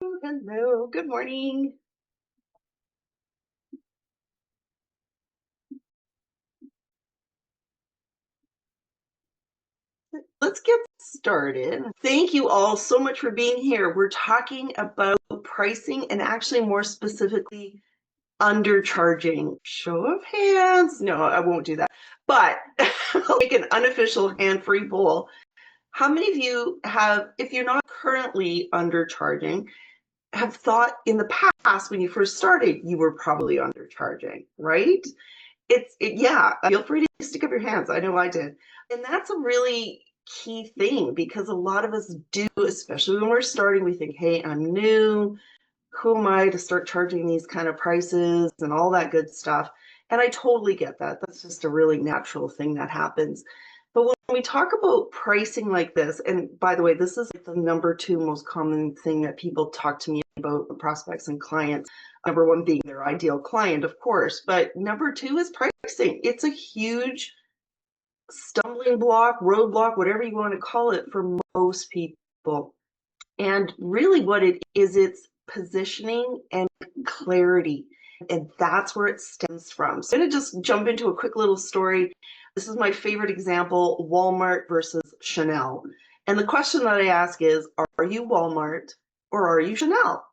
Hello, good morning. Let's get started. Thank you all so much for being here. We're talking about pricing and actually more specifically undercharging. Show of hands. No, I won't do that. But I'll make an unofficial hand-free poll. How many of you have, if you're not currently undercharging, have thought in the past when you first started, you were probably undercharging, right? Yeah, feel free to stick up your hands. I know I did. And that's a really key thing because a lot of us do, especially when we're starting, we think, hey, I'm new. Who am I to start charging these kind of prices and all that good stuff? And I totally get that. That's just a really natural thing that happens. But when we talk about pricing like this, and by the way, this is the number two most common thing that people talk to me about, prospects and clients. Number one being their ideal client, of course, but number two is pricing. It's a huge stumbling block, roadblock, whatever you want to call it for most people. And really what it is, it's positioning and clarity. And that's where it stems from. So I'm going to just jump into a quick little story. This is my favorite example, Walmart versus Chanel. And the question that I ask is, are you Walmart or are you Chanel?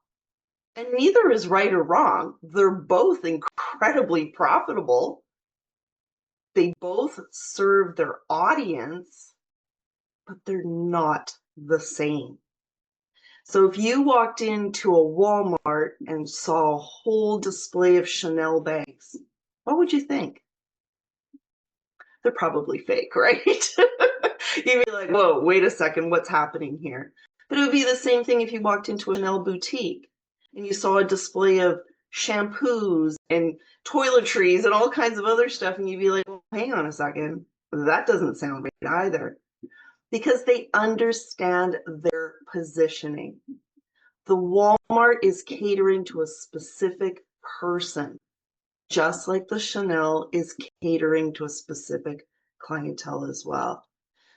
And neither is right or wrong. They're both incredibly profitable. They both serve their audience, but they're not the same. So if you walked into a Walmart and saw a whole display of Chanel bags, what would you think? They're probably fake, right? You'd be like, whoa, wait a second, what's happening here? But it would be the same thing if you walked into a Chanel boutique and you saw a display of shampoos and toiletries and all kinds of other stuff, and you'd be like, well, hang on a second, that doesn't sound right either. Because they understand their positioning. The Walmart is catering to a specific person, just like the Chanel is catering to a specific clientele as well.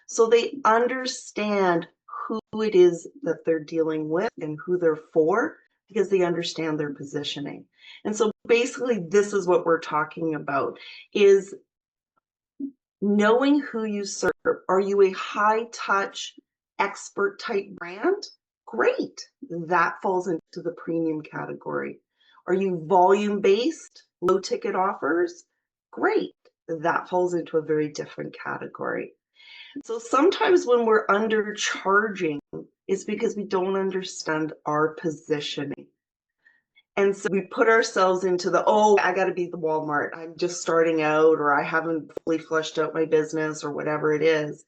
So they understand who it is that they're dealing with and who they're for because they understand their positioning. And so basically this is what we're talking about is knowing who you serve. Are you a high touch expert type brand? Great. That falls into the premium category. Are you volume based, low ticket offers? Great. That falls into a very different category. So sometimes when we're undercharging, it's because we don't understand our positioning. And so we put ourselves into I got to be the Walmart. I'm just starting out, or I haven't fully fleshed out my business, or whatever it is.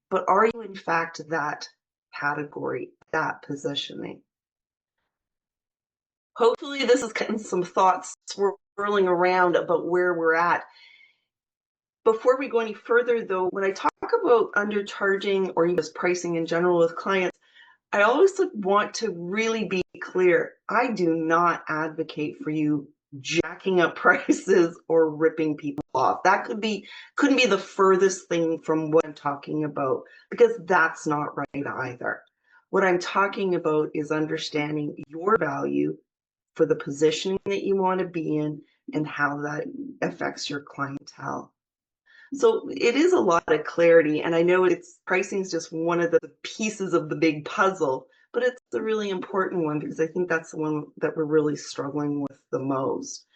But are you, in fact, that category, that positioning? Hopefully, this is getting some thoughts swirling around about where we're at. Before we go any further, though, when I talk about undercharging or just pricing in general with clients, I always want to really be clear. I do not advocate for you jacking up prices or ripping people off. That couldn't be the furthest thing from what I'm talking about, because that's not right either. What I'm talking about is understanding your value for the positioning that you want to be in and how that affects your clientele. So it is a lot of clarity, and I know pricing is just one of the pieces of the big puzzle, but it's a really important one because I think that's the one that we're really struggling with the most.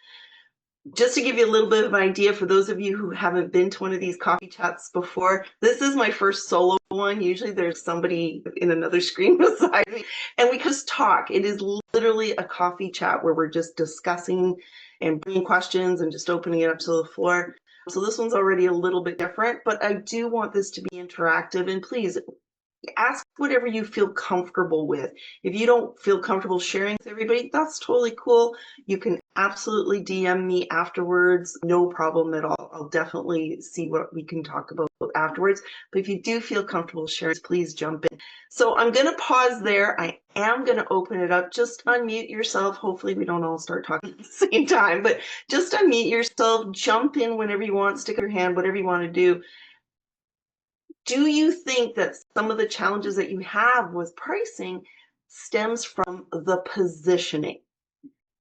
Just to give you a little bit of an idea for those of you who haven't been to one of these coffee chats before, this is my first solo one. Usually there's somebody in another screen beside me and we just talk. It is literally a coffee chat where we're just discussing and bringing questions and just opening it up to the floor. So this one's already a little bit different, but I do want this to be interactive, and please ask whatever you feel comfortable with. If you don't feel comfortable sharing with everybody, that's totally cool. You can absolutely DM me afterwards, no problem at all. I'll definitely see what we can talk about afterwards. But if you do feel comfortable sharing, please jump in. So I'm going to pause there. I am going to open it up. Just unmute yourself. Hopefully we don't all start talking at the same time, but just unmute yourself, jump in whenever you want, stick your hand, whatever you want to do. Do you think that some of the challenges that you have with pricing stems from the positioning,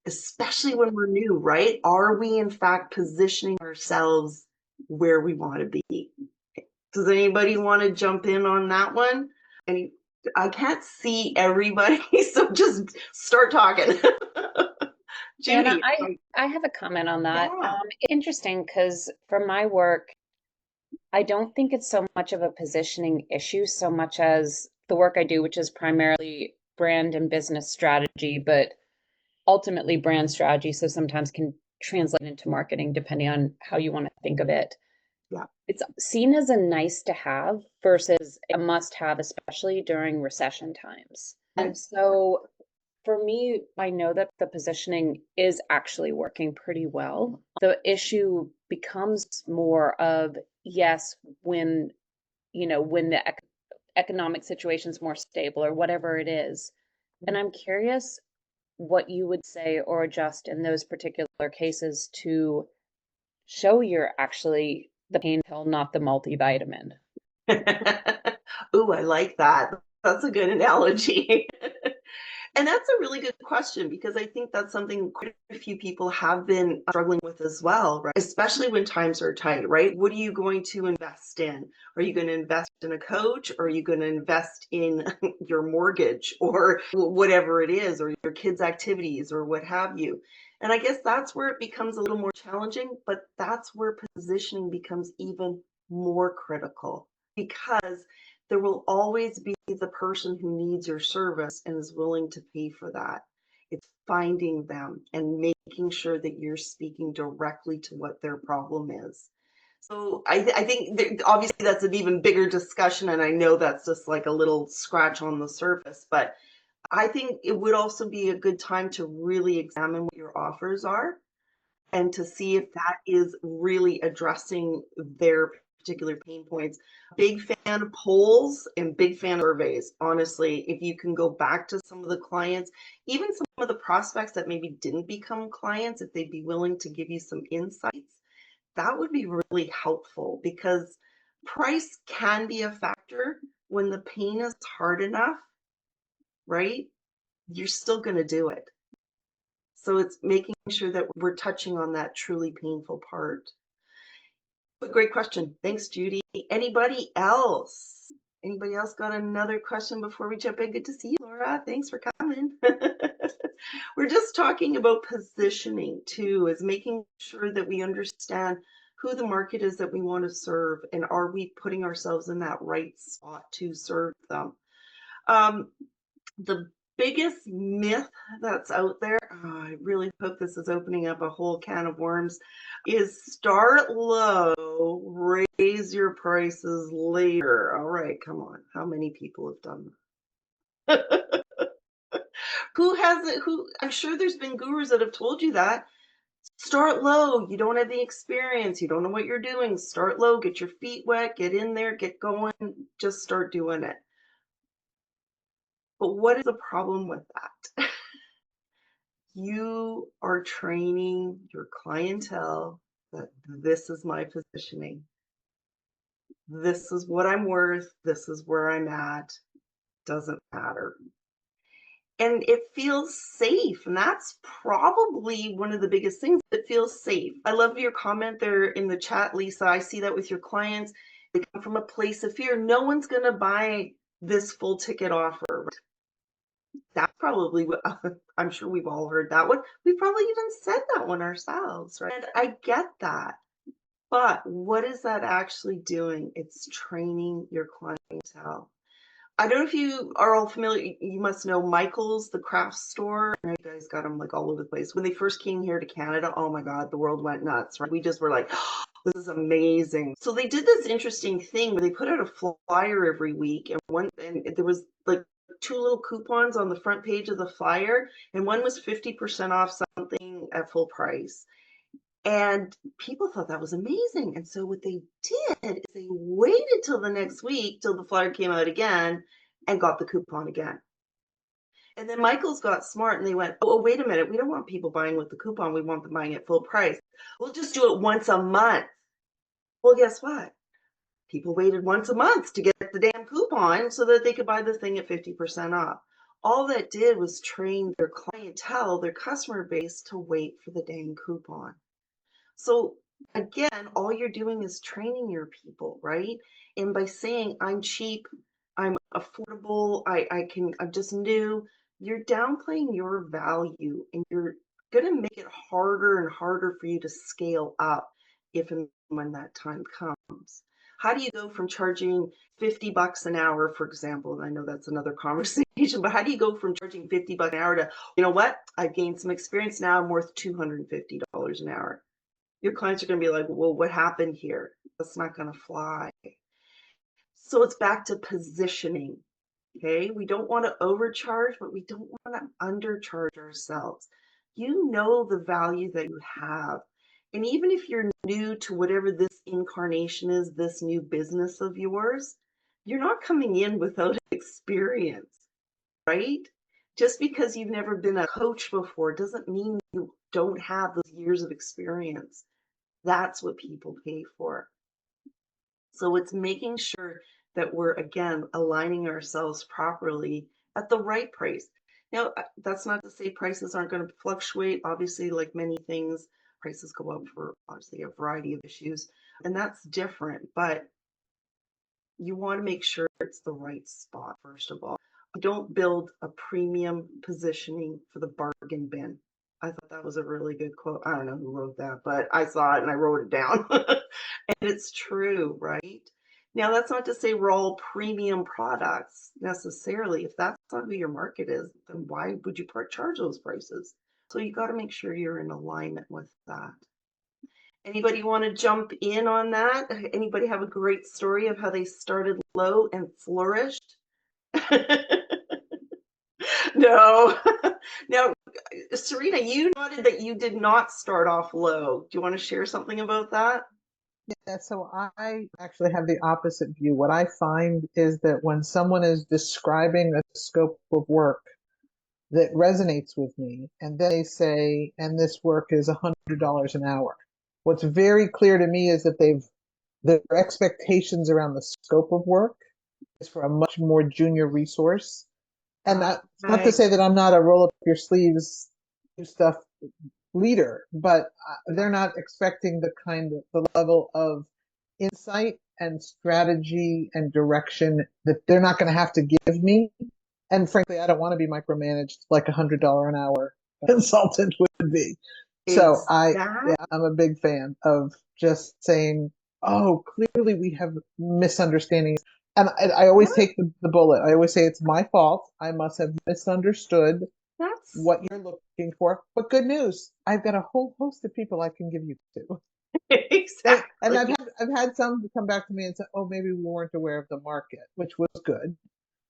especially when we're new, right? Are we in fact positioning ourselves where we want to be? Does anybody want to jump in on that one? And I can't see everybody, so just start talking. Anna, Judy. I have a comment on that. Yeah. Interesting because for my work, I don't think it's so much of a positioning issue so much as the work I do, which is primarily brand and business strategy, but ultimately brand strategy. So sometimes can translate into marketing depending on how you want to think of it. Yeah. It's seen as a nice to have versus a must have, especially during recession times. Okay. And so for me, I know that the positioning is actually working pretty well. The issue becomes more of, yes, when, when the economic situation's more stable or whatever it is. And I'm curious what you would say or adjust in those particular cases to show you're actually the pain pill, not the multivitamin. Ooh, I like that. That's a good analogy. And that's a really good question because I think that's something quite a few people have been struggling with as well, right? Especially when times are tight, right? What are you going to invest in? Are you going to invest in a coach? Or are you going to invest in your mortgage or whatever it is, or your kids' activities or what have you? And I guess that's where it becomes a little more challenging, but that's where positioning becomes even more critical because there will always be the person who needs your service and is willing to pay for that. It's finding them and making sure that you're speaking directly to what their problem is. So I think that obviously that's an even bigger discussion, and I know that's just like a little scratch on the surface, but I think it would also be a good time to really examine what your offers are and to see if that is really addressing their particular pain points. Big fan of polls and big fan of surveys. Honestly, if you can go back to some of the clients, even some of the prospects that maybe didn't become clients, if they'd be willing to give you some insights, that would be really helpful because price can be a factor when the pain is hard enough, right? You're still going to do it. So it's making sure that we're touching on that truly painful part. But great question. Thanks, Judy. Anybody else? Anybody else got another question before we jump in? Good to see you, Laura. Thanks for coming. We're just talking about positioning too, is making sure that we understand who the market is that we want to serve and are we putting ourselves in that right spot to serve them. The biggest myth that's out there, I really hope this is opening up a whole can of worms, is start low, raise your prices later. All right, come on. How many people have done that? Who hasn't? I'm sure there's been gurus that have told you that. Start low. You don't have the experience. You don't know what you're doing. Start low, get your feet wet, get in there, get going, just start doing it. But what is the problem with that? You are training your clientele that this is my positioning. This is what I'm worth. This is where I'm at. Doesn't matter. And it feels safe. And that's probably one of the biggest things. It feels safe. I love your comment there in the chat, Lisa. I see that with your clients. They come from a place of fear. No one's going to buy this full ticket offer. That's probably what I'm sure we've all heard that one. We've probably even said that one ourselves, right? And I get that. But what is that actually doing? It's training your clientele. I don't know if you are all familiar, you must know Michael's, the craft store. I know you guys got them like all over the place. When they first came here to Canada, oh my God, the world went nuts, right? We just were like, oh, this is amazing. So they did this interesting thing where they put out a flyer every week, and there was like two little coupons on the front page of the flyer, and one was 50% off something at full price. And people thought that was amazing. And so what they did is they waited till the next week, till the flyer came out again, and got the coupon again. And then Michael's got smart and they went, oh, wait a minute. We don't want people buying with the coupon. We want them buying at full price. We'll just do it once a month. Well, guess what? People waited once a month to get the damn coupon so that they could buy the thing at 50% off. All that did was train their clientele, their customer base, to wait for the dang coupon. So again, all you're doing is training your people, right? And by saying I'm cheap, I'm affordable, I'm just new, you're downplaying your value and you're gonna make it harder and harder for you to scale up if and when that time comes. How do you go from charging 50 bucks an hour, for example, and I know that's another conversation, but how do you go from charging 50 bucks an hour to, you know what, I've gained some experience now, I'm worth $250 an hour? Your clients are going to be like, well, what happened here? That's not going to fly. So it's back to positioning. Okay. We don't want to overcharge, but we don't want to undercharge ourselves. You know the value that you have. And even if you're new to whatever this incarnation is, this new business of yours, you're not coming in without experience, right? Just because you've never been a coach before doesn't mean you don't have those years of experience. That's what people pay for. So it's making sure that we're, again, aligning ourselves properly at the right price. Now, that's not to say prices aren't going to fluctuate. Obviously, like many things, prices go up for obviously a variety of issues, and that's different. But you want to make sure it's the right spot, first of all. Don't build a premium positioning for the bargain bin. I thought that was a really good quote. I don't know who wrote that, but I saw it and I wrote it down. And it's true, right? Now, that's not to say we're all premium products necessarily. If that's not who your market is, then why would you charge those prices? So you got to make sure you're in alignment with that. Anybody want to jump in on that? Anybody have a great story of how they started low and flourished? No. Now, Serena, you noted that you did not start off low. Do you want to share something about that? Yeah, so I actually have the opposite view. What I find is that when someone is describing a scope of work that resonates with me, and then they say, and this work is $100 an hour, what's very clear to me is that their expectations around the scope of work is for a much more junior resource. And that's not to Right. say that I'm not a roll up your sleeves, do stuff leader, but they're not expecting the level of insight and strategy and direction that they're not going to have to give me. And frankly, I don't want to be micromanaged like $100 an hour consultant would be. So Exactly. I'm a big fan of just saying, oh, clearly we have misunderstandings. And I always take the bullet. I always say it's my fault. I must have misunderstood That's what you're looking for. But good news, I've got a whole host of people I can give you to. And exactly. I've had some come back to me and say, oh, maybe we weren't aware of the market, which was good.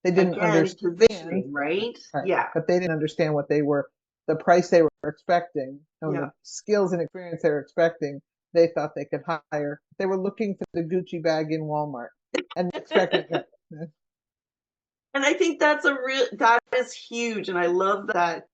They didn't Again, understand, positioning, right? right? Yeah. But they didn't understand the price they were expecting, and Yeah. the skills and experience they were expecting. They thought they could hire. They were looking for the Gucci bag in Walmart and expecting. And I think that is huge. And I love that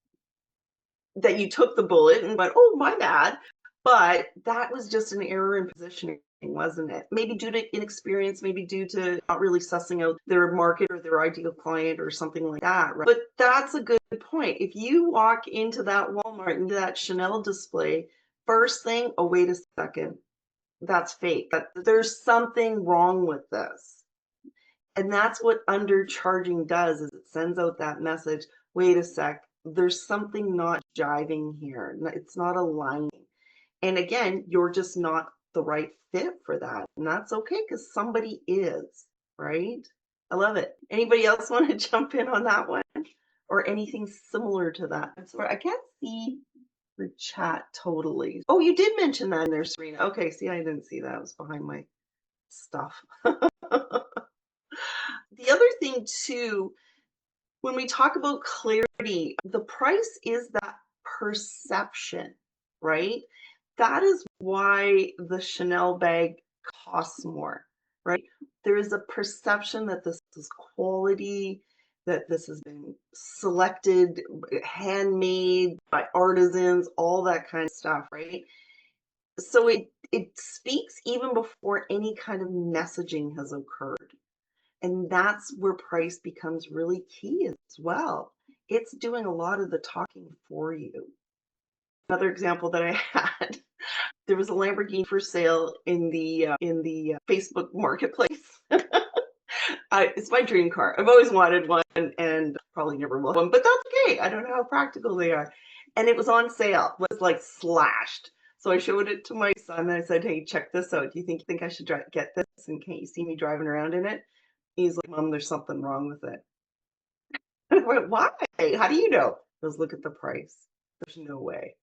you took the bullet and went, oh, my bad. But that was just an error in positioning, wasn't it? Maybe due to inexperience, maybe due to not really sussing out their market or their ideal client or something like that. Right? But that's a good point. If you walk into that Walmart, into that Chanel display, first thing, oh, wait a second, that's fake. There's something wrong with this. And that's what undercharging does, is it sends out that message, wait a sec, there's something not jiving here. It's not aligning. And again, you're just not the right fit for that. And that's okay because somebody is, right? I love it. Anybody else want to jump in on that one? Or anything similar to that? So I can't see the chat totally. Oh, you did mention that in there, Serena. Okay, see, I didn't see that. It was behind my stuff. The other thing too, when we talk about clarity, the price is that perception, right? That is why the Chanel bag costs more, right? There is a perception that this is quality, that this has been selected, handmade by artisans, all that kind of stuff, right? So it speaks even before any kind of messaging has occurred. And that's where price becomes really key as well. it's doing a lot of the talking for you. Another example that I had, there was a Lamborghini for sale in the Facebook marketplace. It's my dream car. I've always wanted one and probably never will have one, but that's okay. I don't know how practical they are. And it was on sale. It was like slashed. So I showed it to my son and I said, "Hey, check this out. Do you think I should get this? And can't you see me driving around in it?" He's like, "Mom, there's something wrong with it." And I went, "Why? How do you know?" He goes, "Look at the price. There's no way."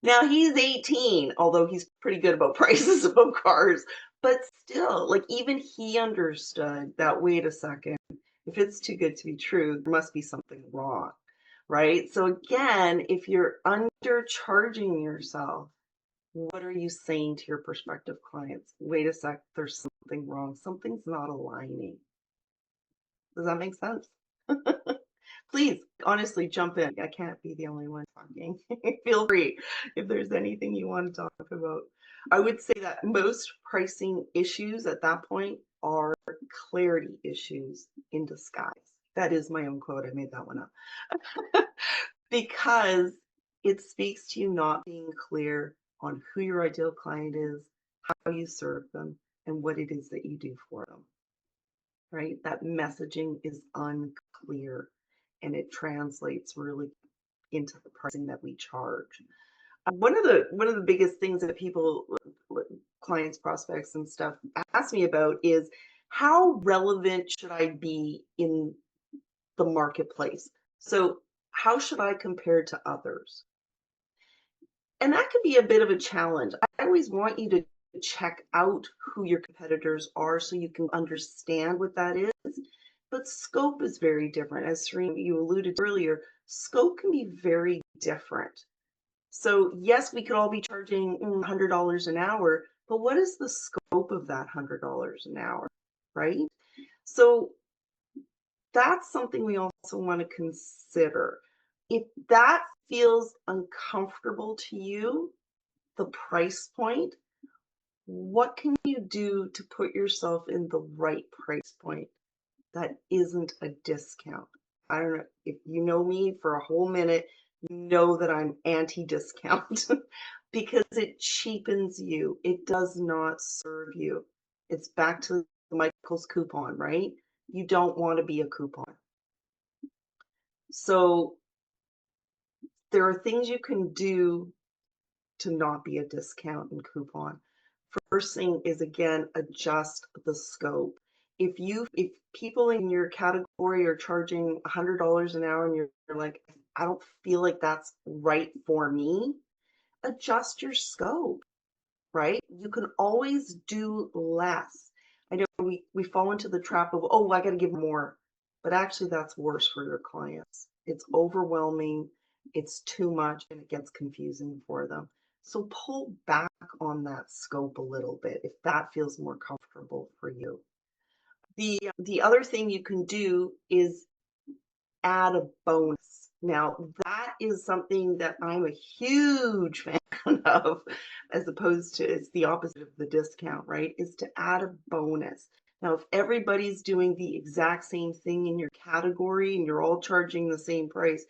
Now he's 18, although he's pretty good about prices of cars, but still, like even he understood that, wait a second, if it's too good to be true, there must be something wrong, right? So again, if you're undercharging yourself, what are you saying to your prospective clients? Wait a sec, there's something wrong. Something's not aligning. Does that make sense? Please, honestly, jump in. I can't be the only one talking. Feel free if there's anything you want to talk about. I would say that most pricing issues at that point are clarity issues in disguise. That is my own quote. I made that one up. Because it speaks to you not being clear on who your ideal client is, how you serve them, and what it is that you do for them. Right? That messaging is unclear and it translates really into the pricing that we charge. One of the biggest things that people, clients, prospects, and stuff ask me about is how relevant should I be in the marketplace? So how should I compare to others? And that can be a bit of a challenge. I always want you to check out who your competitors are so you can understand what that is. But scope is very different. As Serena, you alluded to earlier, scope can be very different. So yes, we could all be charging $100 an hour, but what is the scope of that $100 an hour, right? So that's something we also want to consider. If that feels uncomfortable to you, the price point, what can you do to put yourself in the right price point that isn't a discount? I don't know if you know me for a whole minute, you know that I'm anti-discount because it cheapens you. It does not serve you. It's back to Michael's coupon, right? You don't want to be a coupon. So there are things you can do to not be a discount and coupon. First thing is, again, adjust the scope. If people in your category are charging $100 an hour and you're like, I don't feel like that's right for me, adjust your scope, right? You can always do less. I know we fall into the trap of, oh, I got to give more, but actually that's worse for your clients. It's overwhelming, it's too much, and it gets confusing for them. So pull back on that scope a little bit if that feels more comfortable for you. The other thing you can do is add a bonus. Now, that is something that I'm a huge fan of, as opposed to, it's the opposite of the discount, right? Is to add a bonus. Now, if everybody's doing the exact same thing in your category and you're all charging the same price,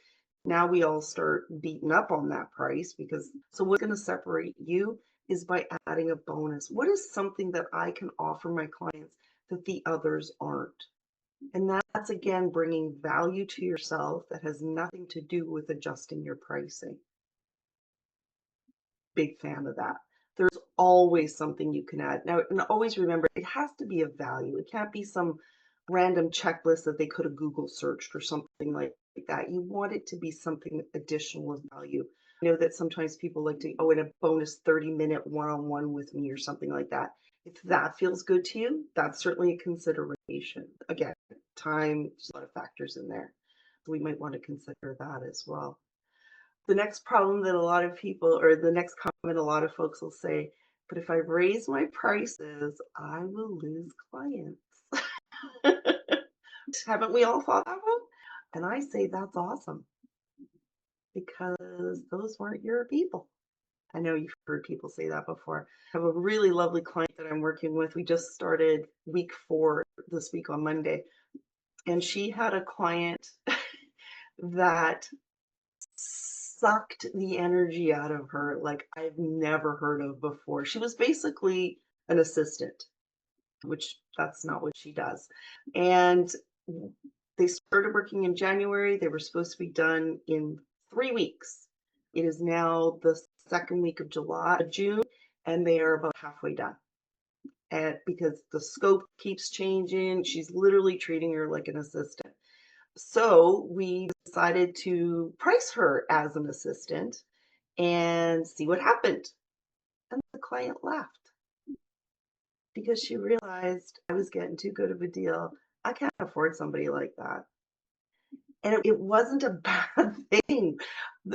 now we all start beating up on that price because, so what's going to separate you is by adding a bonus. What is something that I can offer my clients that the others aren't? And that's again bringing value to yourself that has nothing to do with adjusting your pricing. Big fan of that. There's always something you can add. Now, and always remember, it has to be of value. It can't be some random checklist that they could have Google searched or something like that. You want it to be something additional of value. I know that sometimes people like to, oh, in a bonus 30-minute one-on-one with me or something like that. If that feels good to you, that's certainly a consideration. Again, time, there's a lot of factors in there. So we might want to consider that as well. The next problem that a lot of people, or the next comment a lot of folks will say, but if I raise my prices, I will lose clients. Haven't we all thought that one? And I say that's awesome because those weren't your people. I know you've heard people say that before. I have a really lovely client that I'm working with. We just started week 4 this week on Monday. And she had a client that sucked the energy out of her like I've never heard of before. She was basically an assistant, which that's not what she does. And they started working in January. They were supposed to be done in 3 weeks. It is now the second week of June, and they are about halfway done. And because the scope keeps changing, she's literally treating her like an assistant. So we decided to price her as an assistant and see what happened. And the client left because she realized I was getting too good of a deal. I can't afford somebody like that. And it wasn't a bad thing.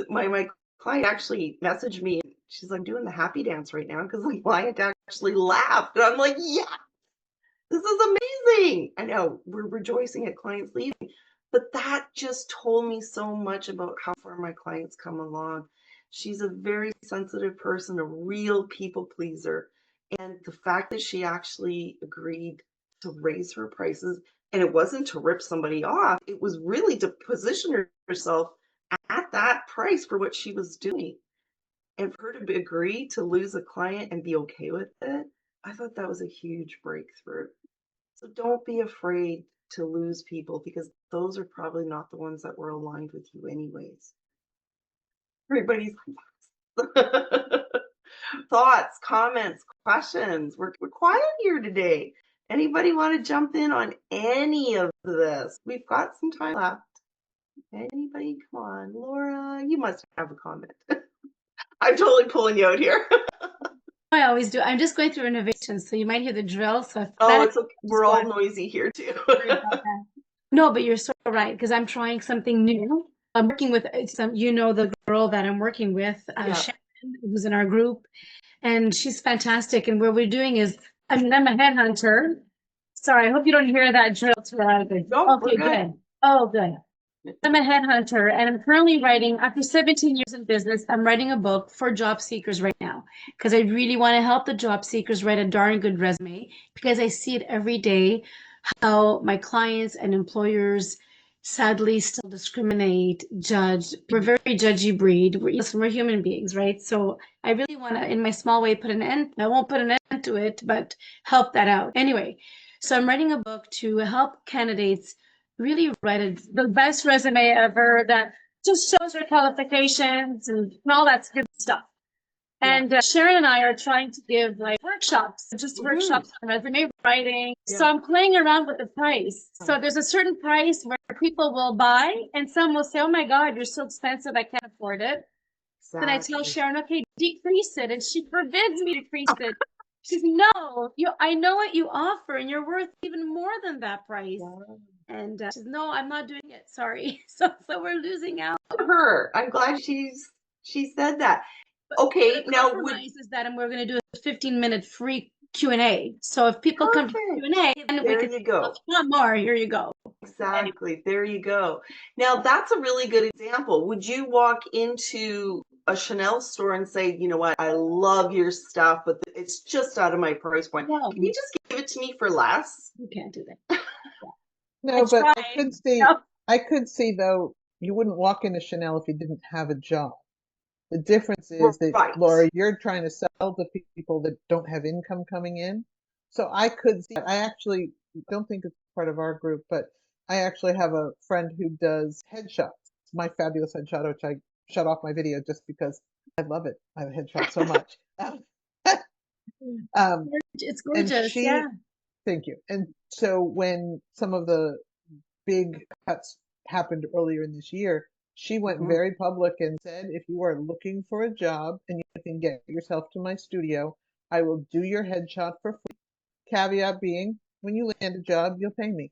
My client actually messaged me. She's like, I'm doing the happy dance right now because the client actually laughed. And I'm like, yeah, this is amazing. I know we're rejoicing at clients leaving, but that just told me so much about how far my clients come along. She's a very sensitive person, a real people pleaser. And the fact that she actually agreed to raise her prices, and it wasn't to rip somebody off, it was really to position herself at that price for what she was doing. And for her to agree to lose a client and be okay with it, I thought that was a huge breakthrough. So don't be afraid to lose people because those are probably not the ones that were aligned with you anyways. Everybody's thoughts, comments, questions. We're quiet here today. Anybody want to jump in on any of this? We've got some time left. Anybody? Come on. Laura, you must have a comment. I'm totally pulling you out here. I always do. I'm just going through renovations, so you might hear the drill. So Oh, it's okay. We're all noisy here too. No, but you're so right because I'm trying something new. I'm working with some, the girl that I'm working with, Yeah. Shannon, who's in our group, and she's fantastic. And what we're doing is, I'm a headhunter. Sorry, I hope you don't hear that drill too loud. No, Okay, we're good. good. Oh, good. I'm a headhunter and I'm currently writing, after 17 years in business, I'm writing a book for job seekers right now because I really want to help the job seekers write a darn good resume because I see it every day how my clients and employers sadly still discriminate, judge. We're a very judgy breed. We're human beings, right? So I really want to, in my small way, put an end. I won't put an end to it, but help that out. Anyway, so I'm writing a book to help candidates really write the best resume ever that just shows their qualifications and all that good stuff. And Sharon and I are trying to give workshops, workshops on resume writing. Yeah. So I'm playing around with the price. So there's a certain price where people will buy and some will say, oh my God, you're so expensive, I can't afford it. Exactly. Then I tell Sharon, okay, decrease it. And she forbids me to decrease it. She says, no, I know what you offer and you're worth even more than that price. Yeah. And she says, no, I'm not doing it. Sorry. So we're losing out. Her. I'm glad she said that. Okay, now is that and we're going to do a 15-minute free Q&A. So if people come to Q&A, then there you go. If you want more, here you go. Exactly. Anyway. There you go. Now that's a really good example. Would you walk into a Chanel store and say, you know what, I love your stuff, but it's just out of my price point. No. Can you just give it to me for less? You can't do that. No, but I could see though, you wouldn't walk into Chanel if you didn't have a job. The difference is that, Laura, you're trying to sell to people that don't have income coming in. So I could see, I actually don't think it's part of our group, but I actually have a friend who does headshots. My fabulous headshot, which I shut off my video just because I love it. I have a headshot so much. It's gorgeous, yeah. Thank you. And so when some of the big cuts happened earlier in this year, she went very public and said, if you are looking for a job and you can get yourself to my studio, I will do your headshot for free. Caveat being, when you land a job, you'll pay me.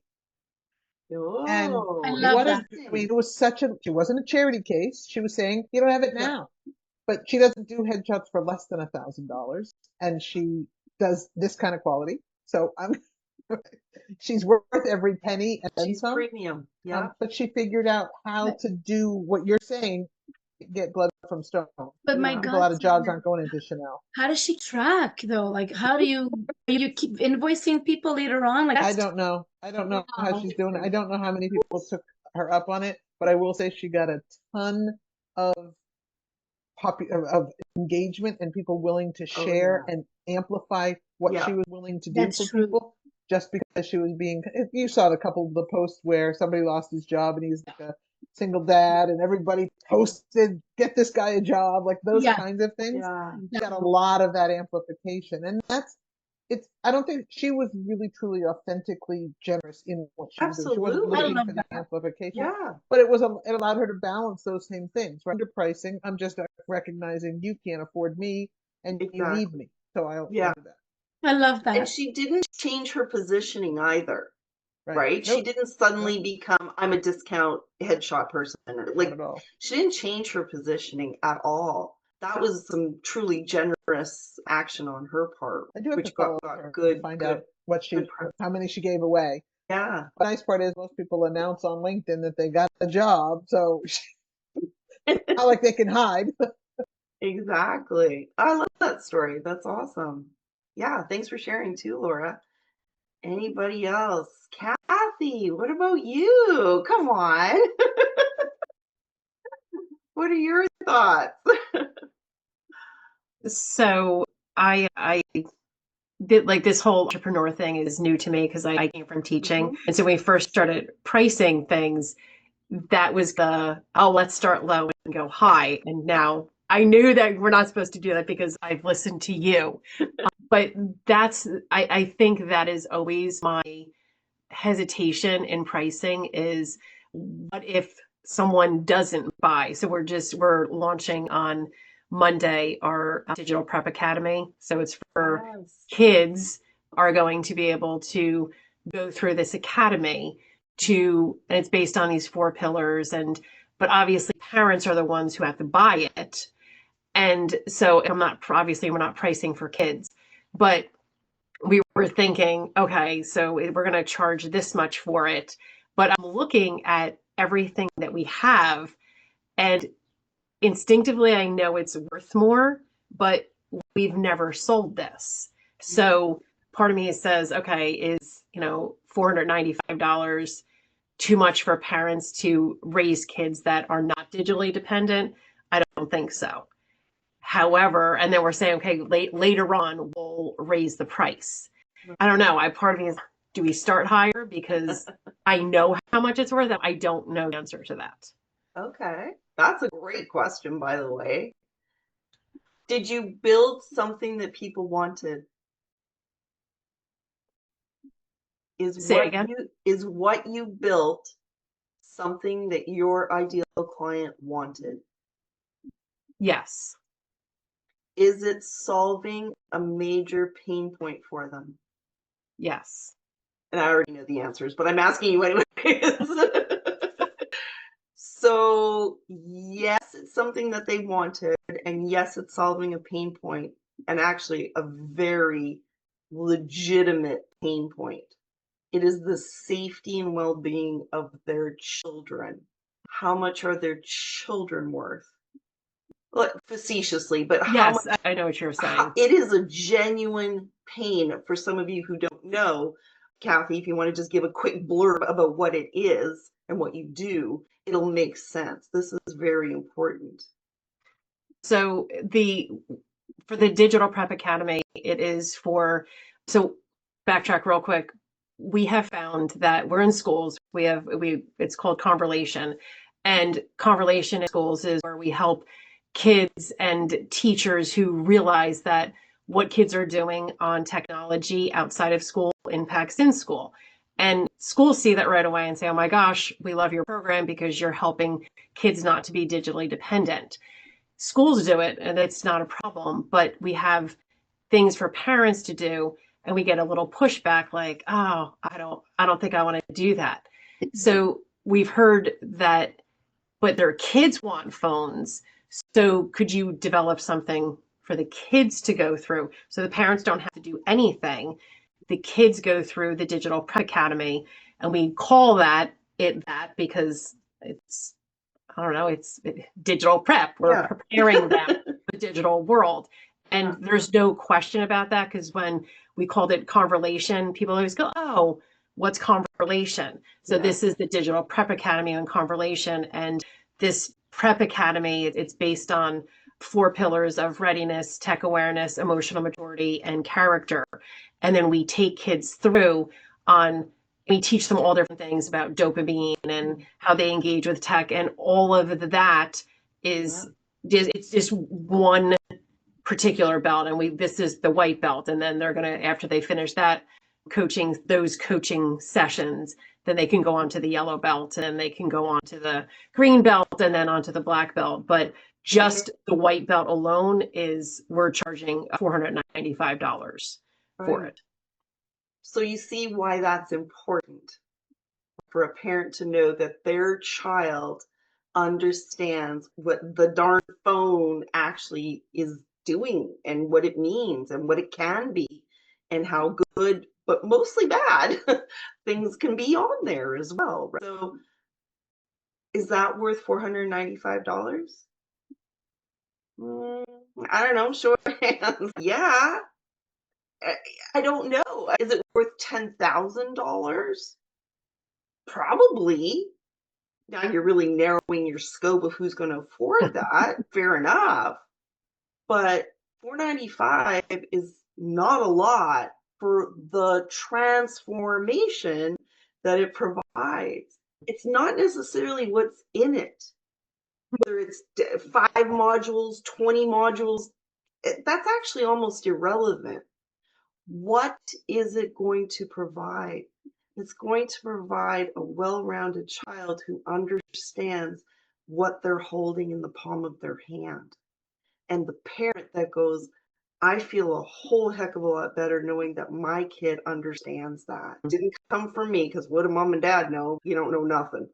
Oh, and I love that. I mean, it was she wasn't a charity case. She was saying, you don't have it now. But she doesn't do headshots for less than $1,000. And she does this kind of quality. So she's worth every penny and she's some. Premium. Yeah. But she figured out how to do what you're saying, get blood from stone. But my God, God, a lot of jobs aren't going into Chanel. How does she track though? Like, how do you keep invoicing people later on? Like, I don't know. I don't know how she's doing it. I don't know how many people took her up on it. but I will say she got a ton of of engagement and people willing to Oh, share yeah. and amplify what Yeah. she was willing to do That's for true. people just because she was being, you saw the couple of the posts where somebody lost his job and he's like a single dad and everybody posted, get this guy a job, like those Yeah. kinds of things. Yeah. She got a lot of that amplification. And I don't think she was really truly authentically generous in what she was doing. She wasn't Absolutely. I looking love for the that. amplification, Yeah. but it allowed her to balance those same things. Right? Underpricing, I'm just recognizing you can't afford me and you need Exactly. me. So I'll Yeah. do that. I love And that. she didn't change her positioning either, Right. right? She Nope. didn't Nope. suddenly become, I'm a discount headshot person. Or Not like, at all. she didn't change her positioning at all. That was some truly generous action on her part, I do have to which got follow up her and good, find good, out what good press. how many she gave away. Yeah. The nice part is most people announce on LinkedIn that they got a job, so it's not like they can hide. Exactly. I love that story. That's awesome. Yeah. Thanks for sharing too, Laura. Anybody else? Kathy, what about you? Come on. What are your thoughts? So I did like this whole entrepreneur thing is new to me because I came from teaching. Mhm. And so when we first started pricing things, that was let's start low and go high. And now I knew that we're not supposed to do that because I've listened to you. But I think that is always my hesitation in pricing is what if someone doesn't buy? So we're launching on Monday our digital prep academy. So it's for Yes. kids are going to be able to go through this academy and it's based on these 4 pillars but obviously parents are the ones who have to buy it. And so we're not pricing for kids, but we were thinking, okay, so we're going to charge this much for it. But I'm looking at everything that we have, and instinctively, I know it's worth more, but we've never sold this. So part of me says, okay, is, $495 too much for parents to raise kids that are not digitally dependent? I don't think so. However, and then we're saying, okay, later on, we'll raise the price. I don't know. Part of me is, do we start higher because I know how much it's worth? I don't know the answer to that. Okay. That's a great question, by the way. Did you build something that people wanted? Say it again. Is what you built something that your ideal client wanted? Yes. Is it solving a major pain point for them? Yes. And I already know the answers, but I'm asking you anyways. So, yes, it's something that they wanted, and yes, it's solving a pain point, and actually a very legitimate pain point. It is the safety and well-being of their children. How much are their children worth? Facetiously, but how much? Yes, I know what you're saying. It is a genuine pain for some of you who don't know. Kathy, if you want to just give a quick blurb about what it is and what you do, it'll make sense. This is very important. So for the Digital Prep Academy, it is so backtrack real quick. We have found that we're in schools. It's called Conversation, and Conversation in schools is where we help kids and teachers who realize that what kids are doing on technology outside of school impacts in school. And schools see that right away and say, oh my gosh, we love your program because you're helping kids not to be digitally dependent. Schools do it and it's not a problem, but we have things for parents to do and we get a little pushback like, oh, I don't think I want to do that. So we've heard that, but their kids want phones. So could you develop something for the kids to go through so the parents don't have to do anything? The kids go through the Digital Prep Academy, and we call that because it's, I don't know, it's digital prep. We're preparing them for the digital world. And there's no question about that because when we called it Conversation, people always go, oh, what's Conversation? So Yeah. this is the Digital Prep Academy on Conversation. And this Prep Academy, it's based on 4 pillars of readiness, tech awareness, emotional maturity, and character. And then we take kids through we teach them all different things about dopamine and how they engage with tech. And all of that is it's just one particular belt. And this is the white belt. And then they're going to, after they finish those coaching sessions, then they can go on to the yellow belt, and then they can go on to the green belt, and then onto the black belt. But just the white belt alone we're charging $495 for it. So you see why that's important for a parent to know that their child understands what the darn phone actually is doing and what it means and what it can be and how good, but mostly bad, things can be on there as well. So is that worth $495? I don't know. Show of hands. Yeah. I don't know. Is it worth $10,000? Probably. Now you're really narrowing your scope of who's going to afford that. Fair enough. But $495 is not a lot for the transformation that it provides. It's not necessarily what's in it. Whether it's 5 modules, 20 modules, that's actually almost irrelevant. What is it going to provide? It's going to provide a well-rounded child who understands what they're holding in the palm of their hand. And the parent that goes, I feel a whole heck of a lot better knowing that my kid understands that. It didn't come from me, because what do mom and dad know? You don't know nothing.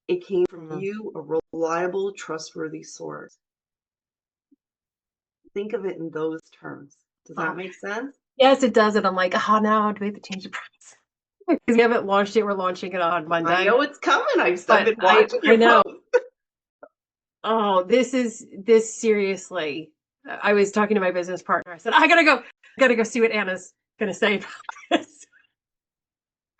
It came from you, a reliable, trustworthy source. Think of it in those terms. Does that make sense? Yes, it does. And I'm like, now do we have to change the price? Because we haven't launched it. We're launching it on Monday. I know it's coming. I've been watching I know. Oh, this seriously. I was talking to my business partner. I said, I gotta go see what Anna's gonna say about this.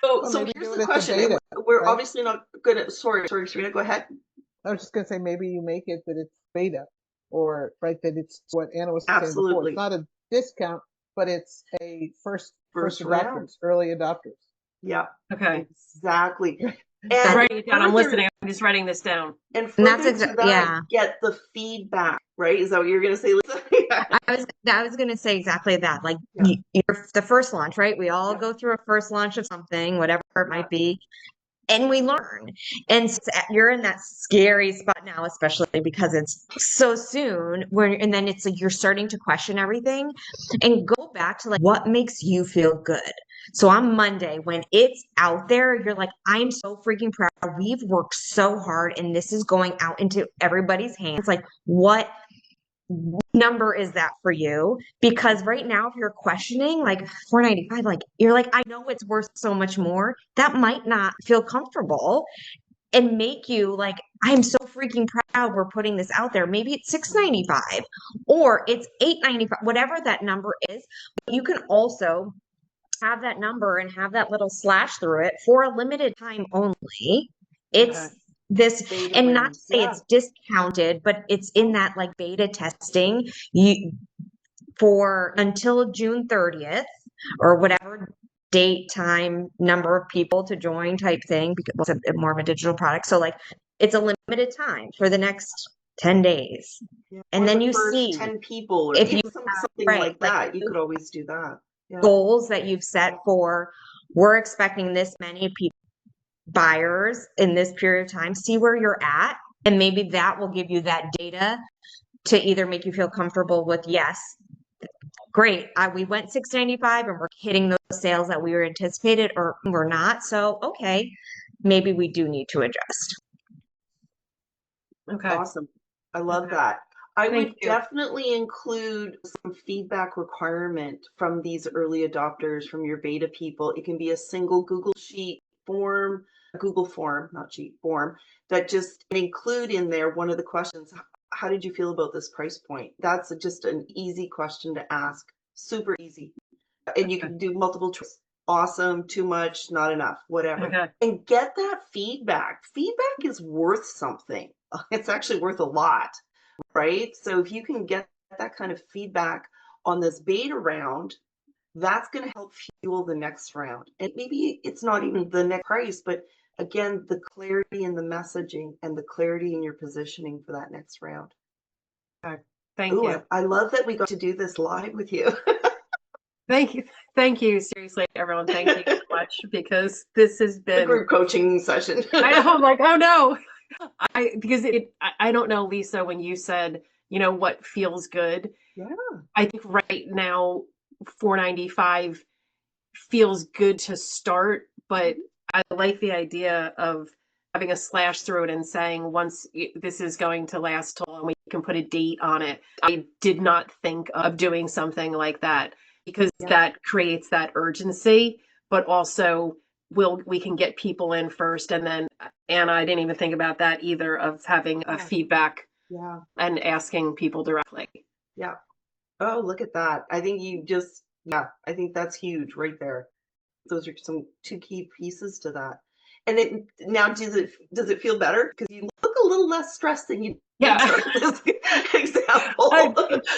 So here's the question. We're obviously not good at, sorry, Serena, go ahead. I was just going to say, maybe you make it that it's beta, or that it's what Anna was saying before. It's not a discount, but it's a first adopters, early adopters. Yeah. Okay. Exactly. I'm writing it down. I'm listening. I'm just writing this down. And further to that, get the feedback, right? Is that what you're going to say, Lisa? I was going to say exactly that. Like you're the first launch, right? We all go through a first launch of something, whatever it might be, and we learn. And you're in that scary spot now, especially because it's so soon. And then it's like you're starting to question everything, and go back to like what makes you feel good. So on Monday, when it's out there, you're like, I'm so freaking proud. We've worked so hard, and this is going out into everybody's hands. Like, what number is that for you? Because right now, if you're questioning like $495, like you're like, I know it's worth so much more. That might not feel comfortable and make you like, I'm so freaking proud we're putting this out there. Maybe it's $695 or it's $895, whatever that number is. But you can also have that number and have that little slash through it for a limited time only. It's this, and not to say it's discounted, but it's in that like beta testing for until June 30th or whatever date, time, number of people to join type thing, because it's more of a digital product. So like it's a limited time for the next 10 days. And then you see 10 people, or if you something like that, you could always do that. Goals that you've set for, we're expecting this many people, buyers in this period of time, see where you're at. And maybe that will give you that data to either make you feel comfortable with, yes, great, we went $695 and we're hitting those sales that we were anticipated, or we're not. So, okay, maybe we do need to adjust. Okay. Awesome. I love that. I would definitely include some feedback requirement from these early adopters, from your beta people. It can be a single Google Sheet form, Google form, not sheet form, that just include in there one of the questions. How did you feel about this price point? That's just an easy question to ask. Super easy. And you can do multiple choice awesome, too much, not enough, whatever. Okay. And get that feedback. Feedback is worth something. It's actually worth a lot, right? So if you can get that kind of feedback on this beta round, that's going to help fuel the next round. And maybe it's not even the next price, but again, the clarity in the messaging and the clarity in your positioning for that next round. Okay. Thank Ooh, you. I love that we got to do this live with you. Thank you. Thank you. Seriously, everyone, thank you so much, because this has A been, group coaching session. I know, I'm like, oh no. I don't know, Lisa, when you said, what feels good. Yeah. I think right now, $4.95 feels good to start, but I like the idea of having a slash through it and saying once this is going to last till, and we can put a date on it. I did not think of doing something like that, because that creates that urgency, but also we can get people in first. And then, Anna, I didn't even think about that either, of having a feedback Yeah. and asking people directly. Yeah. Oh, look at that. I think I think that's huge right there. Those are some two key pieces to that. And now, does it feel better? Because you look a little less stressed than you did start this example.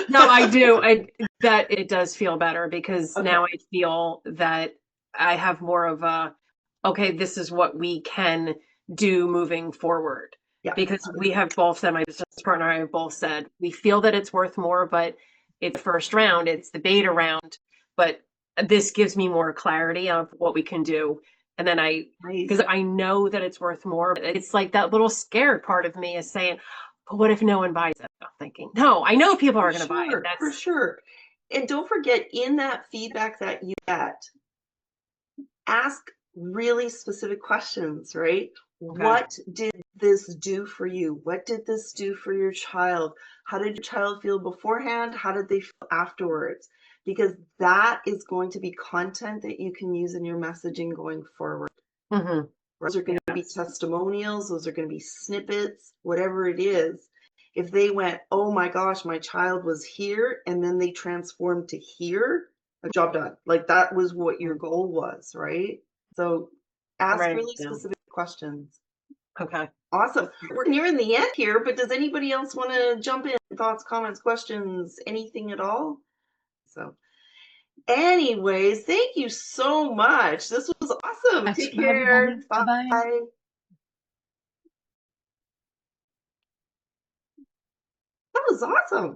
No, I do. That it does feel better, because Okay. now I feel that I have more of a, okay, this is what we can do moving forward. Yeah. Because we have both said, my business partner and I have both said, we feel that it's worth more, but it's the first round, it's the beta round, but this gives me more clarity of what we can do. And then because I know that it's worth more, but it's like that little scared part of me is saying, but what if no one buys it? I'm thinking, no, I know people are going to buy it. For sure. And don't forget, in that feedback that you get, ask really specific questions, right? Okay. What did this do for you? What did this do for your child? How did your child feel beforehand? How did they feel afterwards? Because that is going to be content that you can use in your messaging going forward. Mm-hmm. Those are going to be testimonials. Those are going to be snippets, whatever it is. If they went, oh my gosh, my child was here, and then they transformed to here, a job done. Like that was what your goal was, right? So ask really specific questions. Okay. Awesome. We're nearing the end here, but does anybody else want to jump in? Thoughts, comments, questions, anything at all? So anyways, thank you so much. This was awesome. Take care. Bye. Bye-bye. That was awesome.